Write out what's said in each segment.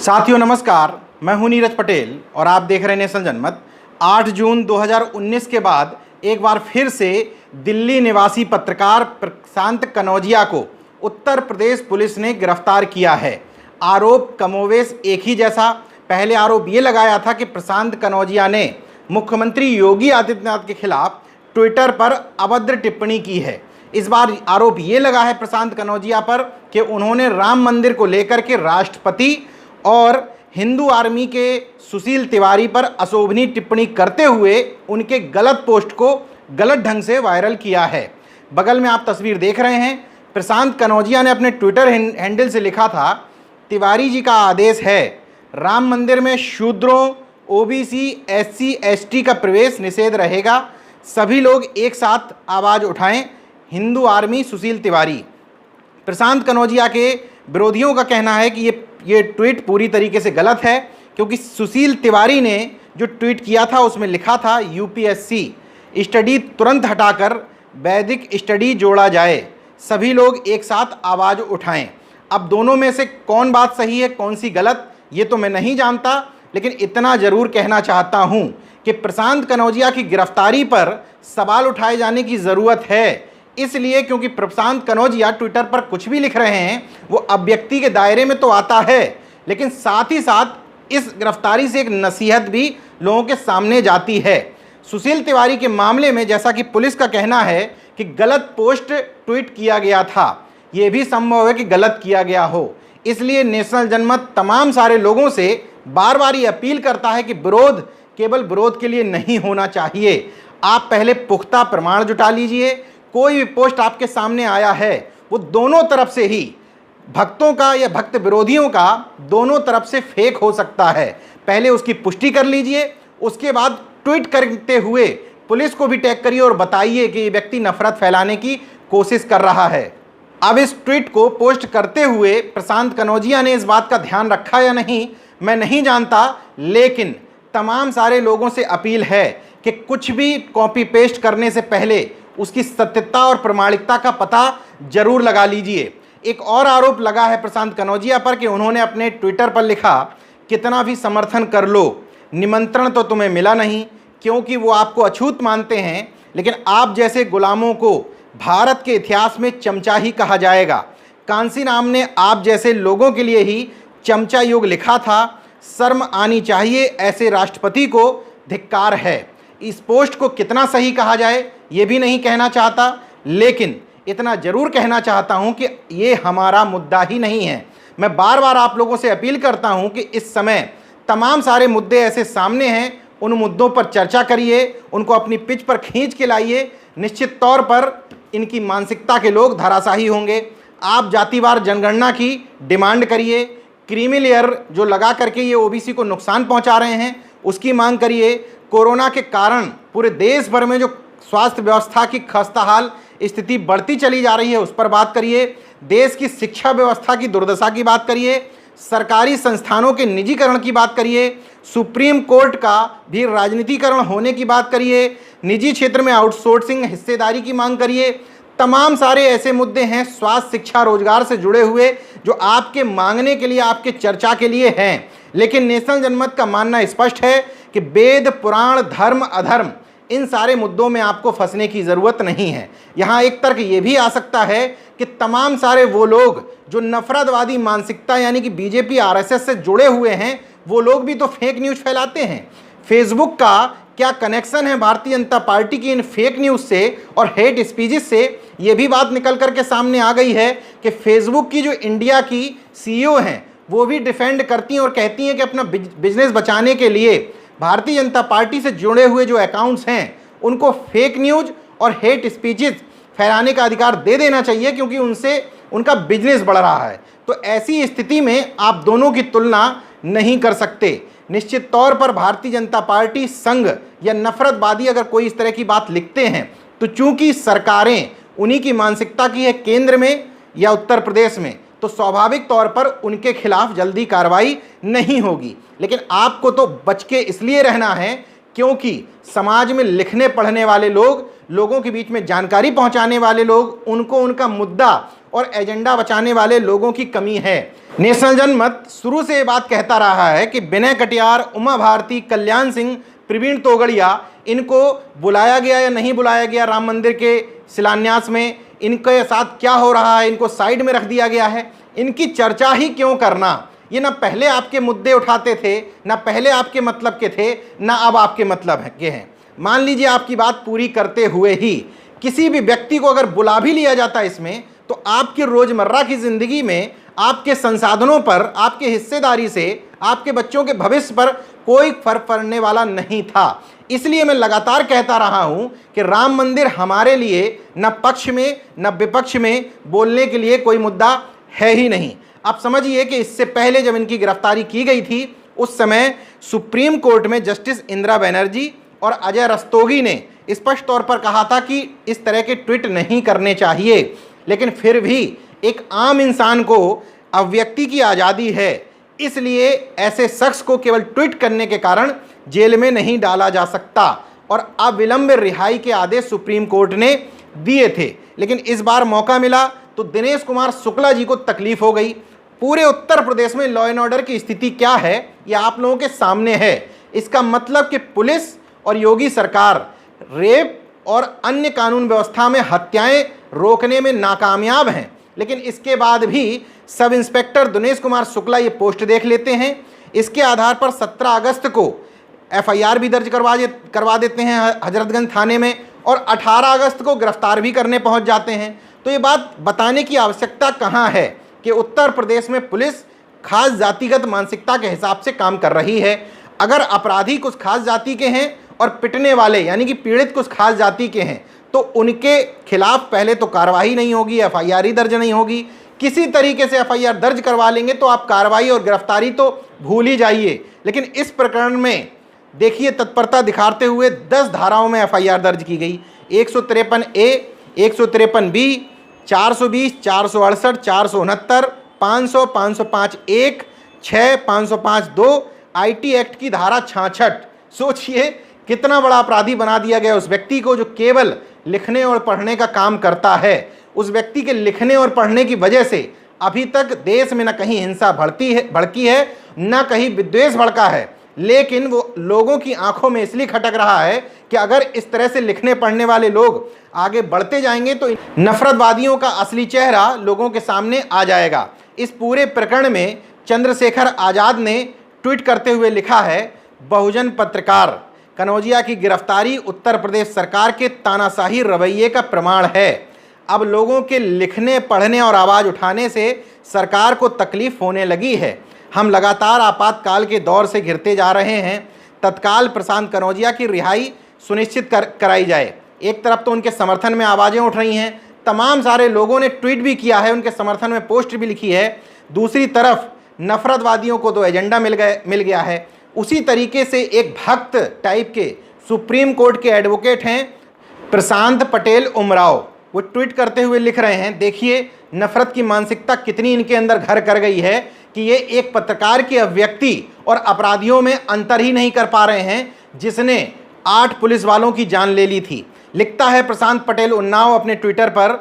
साथियों नमस्कार, मैं हूं नीरज पटेल और आप देख रहे हैं नेशनल जनमत। 8 जून 2019 के बाद एक बार फिर से दिल्ली निवासी पत्रकार प्रशांत कनौजिया को उत्तर प्रदेश पुलिस ने गिरफ्तार किया है। आरोप कमोवेश एक ही जैसा। पहले आरोप ये लगाया था कि प्रशांत कनौजिया ने मुख्यमंत्री योगी आदित्यनाथ के खिलाफ ट्विटर पर अभद्र टिप्पणी की है। इस बार आरोप ये लगा है प्रशांत कनौजिया पर कि उन्होंने राम मंदिर को लेकर के राष्ट्रपति और हिंदू आर्मी के सुशील तिवारी पर अशोभनीय टिप्पणी करते हुए उनके गलत पोस्ट को गलत ढंग से वायरल किया है। बगल में आप तस्वीर देख रहे हैं। प्रशांत कनौजिया ने अपने ट्विटर हैंडल से लिखा था, तिवारी जी का आदेश है, राम मंदिर में शूद्रों, ओबीसी, एससी, एसटी का प्रवेश निषेध रहेगा। सभी लोग एक साथ आवाज़ उठाएं, हिंदू आर्मी सुशील तिवारी। प्रशांत कनौजिया के विरोधियों का कहना है कि ये ट्वीट पूरी तरीके से गलत है, क्योंकि सुशील तिवारी ने जो ट्वीट किया था उसमें लिखा था यूपीएससी स्टडी तुरंत हटाकर वैदिक स्टडी जोड़ा जाए, सभी लोग एक साथ आवाज़ उठाएं। अब दोनों में से कौन बात सही है, कौन सी गलत, ये तो मैं नहीं जानता, लेकिन इतना ज़रूर कहना चाहता हूँ कि प्रशांत कनौजिया की गिरफ्तारी पर सवाल उठाए जाने की ज़रूरत है। इसलिए क्योंकि प्रशांत कनौजिया ट्विटर पर कुछ भी लिख रहे हैं वो अभिव्यक्ति के दायरे में तो आता है, लेकिन साथ ही साथ इस गिरफ्तारी से एक नसीहत भी लोगों के सामने जाती है। सुशील तिवारी के मामले में जैसा कि पुलिस का कहना है कि गलत पोस्ट ट्वीट किया गया था, ये भी संभव है कि गलत किया गया हो। इसलिए नेशनल जनमत तमाम सारे लोगों से बार बार ये अपील करता है कि विरोध केवल विरोध के लिए नहीं होना चाहिए। आप पहले पुख्ता प्रमाण जुटा लीजिए। कोई भी पोस्ट आपके सामने आया है वो दोनों तरफ से ही, भक्तों का या भक्त विरोधियों का, दोनों तरफ से फेक हो सकता है। पहले उसकी पुष्टि कर लीजिए, उसके बाद ट्वीट करते हुए पुलिस को भी टैग करिए और बताइए कि ये व्यक्ति नफरत फैलाने की कोशिश कर रहा है। अब इस ट्वीट को पोस्ट करते हुए प्रशांत कनौजिया ने इस बात का ध्यान रखा या नहीं मैं नहीं जानता, लेकिन तमाम सारे लोगों से अपील है कि कुछ भी कॉपी पेस्ट करने से पहले उसकी सत्यता और प्रमाणिकता का पता जरूर लगा लीजिए। एक और आरोप लगा है प्रशांत कनौजिया पर कि उन्होंने अपने ट्विटर पर लिखा, कितना भी समर्थन कर लो, निमंत्रण तो तुम्हें मिला नहीं, क्योंकि वो आपको अछूत मानते हैं, लेकिन आप जैसे गुलामों को भारत के इतिहास में चमचा ही कहा जाएगा। कांसी राम ने आप जैसे लोगों के लिए ही चमचा युग लिखा था। शर्म आनी चाहिए, ऐसे राष्ट्रपति को धिक्कार है। इस पोस्ट को कितना सही कहा जाए ये भी नहीं कहना चाहता, लेकिन इतना जरूर कहना चाहता हूं कि ये हमारा मुद्दा ही नहीं है। मैं बार बार आप लोगों से अपील करता हूं कि इस समय तमाम सारे मुद्दे ऐसे सामने हैं, उन मुद्दों पर चर्चा करिए, उनको अपनी पिच पर खींच के लाइए। निश्चित तौर पर इनकी मानसिकता के लोग धराशायी होंगे। आप जातिवार जनगणना की डिमांड करिए, क्रीमी लेयर जो लगा करके ये ओबीसी को नुकसान पहुंचा रहे हैं उसकी मांग करिए। कोरोना के कारण पूरे देश भर में जो स्वास्थ्य व्यवस्था की खस्ताहाल स्थिति बढ़ती चली जा रही है उस पर बात करिए। देश की शिक्षा व्यवस्था की दुर्दशा की बात करिए। सरकारी संस्थानों के निजीकरण की बात करिए। सुप्रीम कोर्ट का भी राजनीतिकरण होने की बात करिए। निजी क्षेत्र में आउटसोर्सिंग हिस्सेदारी की मांग करिए। तमाम सारे ऐसे मुद्दे हैं स्वास्थ्य, शिक्षा, रोजगार से जुड़े हुए जो आपके मांगने के लिए, आपके चर्चा के लिए हैं। लेकिन नेशनल जनमत का मानना स्पष्ट है कि वेद, पुराण, धर्म, अधर्म, इन सारे मुद्दों में आपको फंसने की ज़रूरत नहीं है। यहाँ एक तर्क ये भी आ सकता है कि तमाम सारे वो लोग जो नफरतवादी मानसिकता यानी कि बीजेपी, आरएसएस से जुड़े हुए हैं, वो लोग भी तो फेक न्यूज़ फैलाते हैं। फेसबुक का क्या कनेक्शन है भारतीय जनता पार्टी की इन फेक न्यूज़ से और हेट स्पीचेस से, ये भी बात निकल करके सामने आ गई है कि फेसबुक की जो इंडिया की सीईओ हैं वो भी डिफेंड करती हैं और कहती हैं कि अपना बिजनेस बचाने के लिए भारतीय जनता पार्टी से जुड़े हुए जो अकाउंट्स हैं उनको फेक न्यूज़ और हेट स्पीचेस फैलाने का अधिकार दे देना चाहिए, क्योंकि उनसे उनका बिजनेस बढ़ रहा है। तो ऐसी स्थिति में आप दोनों की तुलना नहीं कर सकते। निश्चित तौर पर भारतीय जनता पार्टी, संघ या नफरतवादी अगर कोई इस तरह की बात लिखते हैं तो चूंकि सरकारें उन्हीं की मानसिकता की है केंद्र में या उत्तर प्रदेश में, तो स्वाभाविक तौर पर उनके खिलाफ जल्दी कार्रवाई नहीं होगी। लेकिन आपको तो बच के इसलिए रहना है क्योंकि समाज में लिखने पढ़ने वाले लोग, लोगों के बीच में जानकारी पहुंचाने वाले लोग, उनको उनका मुद्दा और एजेंडा बचाने वाले लोगों की कमी है। नेशनल जनमत शुरू से ये बात कहता रहा है कि विनय कटियार, उमा भारती, कल्याण सिंह, प्रवीण तोगड़िया, इनको बुलाया गया या नहीं बुलाया गया राम मंदिर के शिलान्यास में, इनके साथ क्या हो रहा है, इनको साइड में रख दिया गया है, इनकी चर्चा ही क्यों करना। ये ना पहले आपके मुद्दे उठाते थे, ना पहले आपके मतलब के थे, ना अब आपके मतलब के हैं। मान लीजिए आपकी बात पूरी करते हुए ही किसी भी व्यक्ति को अगर बुला भी लिया जाता है इसमें, तो आपकी रोजमर्रा की जिंदगी में आपके संसाधनों पर, आपके हिस्सेदारी से, आपके बच्चों के भविष्य पर कोई फर्क पड़ने वाला नहीं था। इसलिए मैं लगातार कहता रहा हूं कि राम मंदिर हमारे लिए न पक्ष में न विपक्ष में बोलने के लिए कोई मुद्दा है ही नहीं। आप समझिए कि इससे पहले जब इनकी गिरफ्तारी की गई थी, उस समय सुप्रीम कोर्ट में जस्टिस इंदिरा बनर्जी और अजय रस्तोगी ने स्पष्ट तौर पर कहा था कि इस तरह के ट्वीट नहीं करने चाहिए, लेकिन फिर भी एक आम इंसान को अभिव्यक्ति की आज़ादी है, इसलिए ऐसे शख्स को केवल ट्वीट करने के कारण जेल में नहीं डाला जा सकता और अविलंब रिहाई के आदेश सुप्रीम कोर्ट ने दिए थे। लेकिन इस बार मौका मिला तो दिनेश कुमार शुक्ला जी को तकलीफ हो गई। पूरे उत्तर प्रदेश में लॉ एंड ऑर्डर की स्थिति क्या है, यह आप लोगों के सामने है। इसका मतलब कि पुलिस और योगी सरकार रेप और अन्य कानून व्यवस्था में हत्याएं रोकने में नाकामयाब हैं, लेकिन इसके बाद भी सब इंस्पेक्टर दिनेश कुमार शुक्ला ये पोस्ट देख लेते हैं। इसके आधार पर 17 अगस्त को एफआईआर भी दर्ज करवा देते हैं हजरतगंज थाने में और 18 अगस्त को गिरफ्तार भी करने पहुंच जाते हैं। तो ये बात बताने की आवश्यकता कहाँ है कि उत्तर प्रदेश में पुलिस खास जातिगत मानसिकता के हिसाब से काम कर रही है। अगर अपराधी कुछ खास जाति के हैं और पिटने वाले यानी कि पीड़ित कुछ खास जाति के हैं, तो उनके खिलाफ पहले तो कार्रवाई नहीं होगी, एफआईआर ही दर्ज नहीं होगी। किसी तरीके से एफआईआर दर्ज करवा लेंगे तो आप कार्रवाई और गिरफ्तारी तो भूल ही जाइए। लेकिन इस प्रकरण में देखिए तत्परता दिखाते हुए 10 धाराओं में एफआईआर दर्ज की गई। 153A, 153B, 420, 468, 469, 500, 505(1), 6, 505(2), IT एक्ट की धारा 66। सोचिए कितना बड़ा अपराधी बना दिया गया उस व्यक्ति को जो केवल लिखने और पढ़ने का काम करता है। उस व्यक्ति के लिखने और पढ़ने की वजह से अभी तक देश में न कहीं हिंसा भड़की है न कहीं विद्वेष भड़का है, लेकिन वो लोगों की आंखों में इसलिए खटक रहा है कि अगर इस तरह से लिखने पढ़ने वाले लोग आगे बढ़ते जाएंगे तो नफरतवादियों का असली चेहरा लोगों के सामने आ जाएगा। इस पूरे प्रकरण में चंद्रशेखर आज़ाद ने ट्वीट करते हुए लिखा है, बहुजन पत्रकार कनौजिया की गिरफ्तारी उत्तर प्रदेश सरकार के तानाशाही रवैये का प्रमाण है। अब लोगों के लिखने पढ़ने और आवाज़ उठाने से सरकार को तकलीफ होने लगी है। हम लगातार आपातकाल के दौर से घिरते जा रहे हैं। तत्काल प्रशांत कनौजिया की रिहाई सुनिश्चित कराई जाए। एक तरफ तो उनके समर्थन में आवाज़ें उठ रही हैं, तमाम सारे लोगों ने ट्वीट भी किया है, उनके समर्थन में पोस्ट भी लिखी है। दूसरी तरफ नफरतवादियों को तो एजेंडा मिल गया है। उसी तरीके से एक भक्त टाइप के सुप्रीम कोर्ट के एडवोकेट हैं प्रशांत पटेल उमराव, वो ट्वीट करते हुए लिख रहे हैं, देखिए नफरत की मानसिकता कितनी इनके अंदर घर कर गई है कि ये एक पत्रकार की अभिव्यक्ति और अपराधियों में अंतर ही नहीं कर पा रहे हैं, जिसने 8 पुलिस वालों की जान ले ली थी। लिखता है प्रशांत पटेल उन्नाव अपने ट्विटर पर,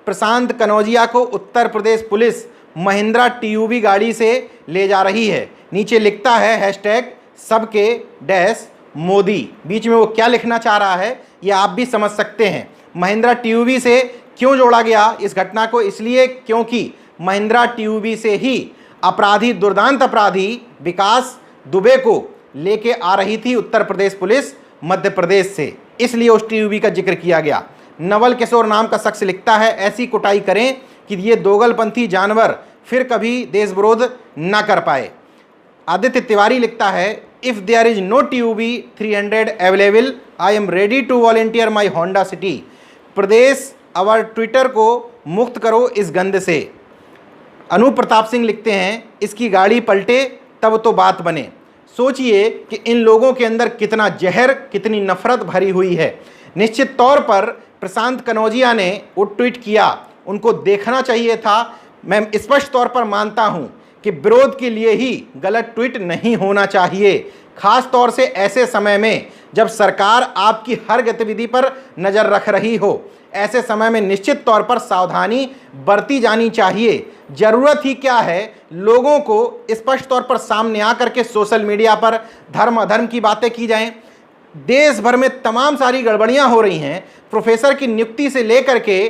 प्रशांत कनौजिया को उत्तर प्रदेश पुलिस महिंद्रा TUV गाड़ी से ले जा रही है। नीचे लिखता है हैशटैग सबके डैश मोदी। बीच में वो क्या लिखना चाह रहा है ये आप भी समझ सकते हैं। महिंद्रा TUV से क्यों जोड़ा गया इस घटना को? इसलिए क्योंकि महिंद्रा TUV से ही अपराधी, दुर्दांत अपराधी विकास दुबे को लेके आ रही थी उत्तर प्रदेश पुलिस मध्य प्रदेश से, इसलिए उस TUV का जिक्र किया गया। नवल किशोर नाम का शख्स लिखता है, ऐसी कुटाई करें कि ये दोगलपंथी जानवर फिर कभी देश विरोध न कर पाए। आदित्य तिवारी लिखता है, if there is no TUV 300 available I am ready to volunteer my Honda City. प्रदेश अवर ट्विटर को मुक्त करो इस गंद से। अनूप प्रताप सिंह लिखते हैं, इसकी गाड़ी पलटे तब तो बात बने। सोचिए कि इन लोगों के अंदर कितना जहर, कितनी नफरत भरी हुई है। निश्चित तौर पर प्रशांत कनौजिया ने वो ट्वीट किया, उनको देखना चाहिए था। मैं स्पष्ट तौर पर मानता हूं कि विरोध के लिए ही गलत ट्वीट नहीं होना चाहिए, खास तौर से ऐसे समय में जब सरकार आपकी हर गतिविधि पर नजर रख रही हो। ऐसे समय में निश्चित तौर पर सावधानी बरती जानी चाहिए। जरूरत ही क्या है, लोगों को स्पष्ट तौर पर सामने आकर के सोशल मीडिया पर धर्म अधर्म की बातें की जाएं। देश भर में तमाम सारी गड़बड़ियां हो रही हैं। प्रोफेसर की नियुक्ति से लेकर के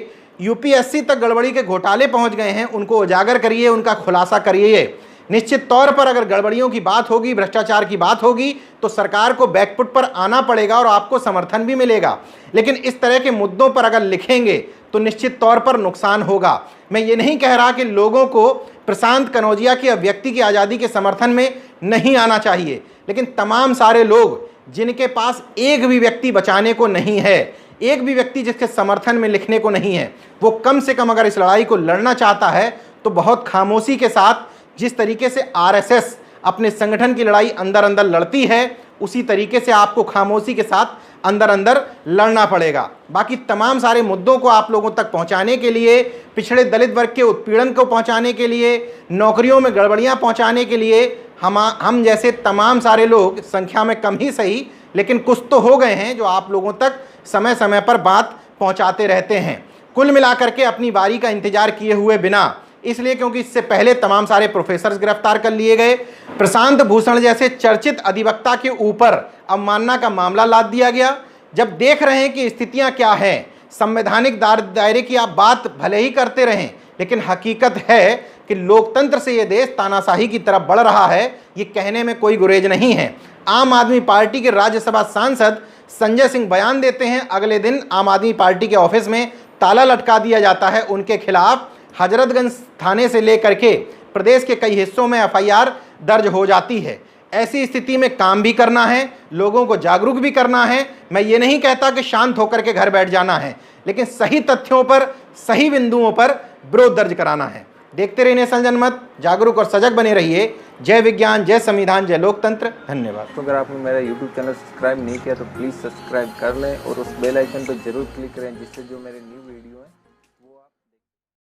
यूपीएससी तक गड़बड़ी के घोटाले पहुंच गए हैं, उनको उजागर करिए, उनका खुलासा करिए। निश्चित तौर पर अगर गड़बड़ियों की बात होगी, भ्रष्टाचार की बात होगी, तो सरकार को बैकफुट पर आना पड़ेगा और आपको समर्थन भी मिलेगा। लेकिन इस तरह के मुद्दों पर अगर लिखेंगे तो निश्चित तौर पर नुकसान होगा। मैं ये नहीं कह रहा कि लोगों को प्रशांत कनौजिया की अभिव्यक्ति की आज़ादी के समर्थन में नहीं आना चाहिए, लेकिन तमाम सारे लोग जिनके पास एक भी व्यक्ति बचाने को नहीं है, एक भी व्यक्ति जिसके समर्थन में लिखने को नहीं है, वो कम से कम अगर इस लड़ाई को लड़ना चाहता है तो बहुत खामोशी के साथ, जिस तरीके से आरएसएस अपने संगठन की लड़ाई अंदर अंदर लड़ती है, उसी तरीके से आपको खामोशी के साथ अंदर अंदर लड़ना पड़ेगा। बाकी तमाम सारे मुद्दों को आप लोगों तक पहुंचाने के लिए, पिछड़े दलित वर्ग के उत्पीड़न को पहुंचाने के लिए, नौकरियों में गड़बड़ियां पहुंचाने के लिए हम जैसे तमाम सारे लोग, संख्या में कम ही सही लेकिन कुछ तो हो गए हैं, जो आप लोगों तक समय समय पर बात पहुंचाते रहते हैं। कुल मिलाकर के अपनी बारी का इंतजार किए हुए बिना, इसलिए क्योंकि इससे पहले तमाम सारे प्रोफेसर्स गिरफ्तार कर लिए गए, प्रशांत भूषण जैसे चर्चित अधिवक्ता के ऊपर अवमानना का मामला लाद दिया गया। जब देख रहे हैं कि स्थितियां क्या हैं, संवैधानिक दायरे की आप बात भले ही करते रहें, लेकिन हकीकत है कि लोकतंत्र से ये देश तानाशाही की तरफ बढ़ रहा है, ये कहने में कोई गुरेज नहीं है। आम आदमी पार्टी के राज्यसभा सांसद संजय सिंह बयान देते हैं, अगले दिन आम आदमी पार्टी के ऑफिस में ताला लटका दिया जाता है। उनके खिलाफ हजरतगंज थाने से लेकर के प्रदेश के कई हिस्सों में एफआईआर दर्ज हो जाती है। ऐसी स्थिति में काम भी करना है, लोगों को जागरूक भी करना है। मैं ये नहीं कहता कि शांत होकर के घर बैठ जाना है, लेकिन सही तथ्यों पर, सही बिंदुओं पर विरोध दर्ज कराना है। देखते रहिए नेशनल जनमत, जागरूक और सजग बने रहिए। जय विज्ञान, जय संविधान, जय लोकतंत्र। धन्यवाद। तो अगर आपने मेरा YouTube चैनल सब्सक्राइब नहीं किया तो प्लीज़ सब्सक्राइब कर लें और उस बेल आइकन पर जरूर क्लिक करें, जिससे जो मेरे न्यू वीडियो है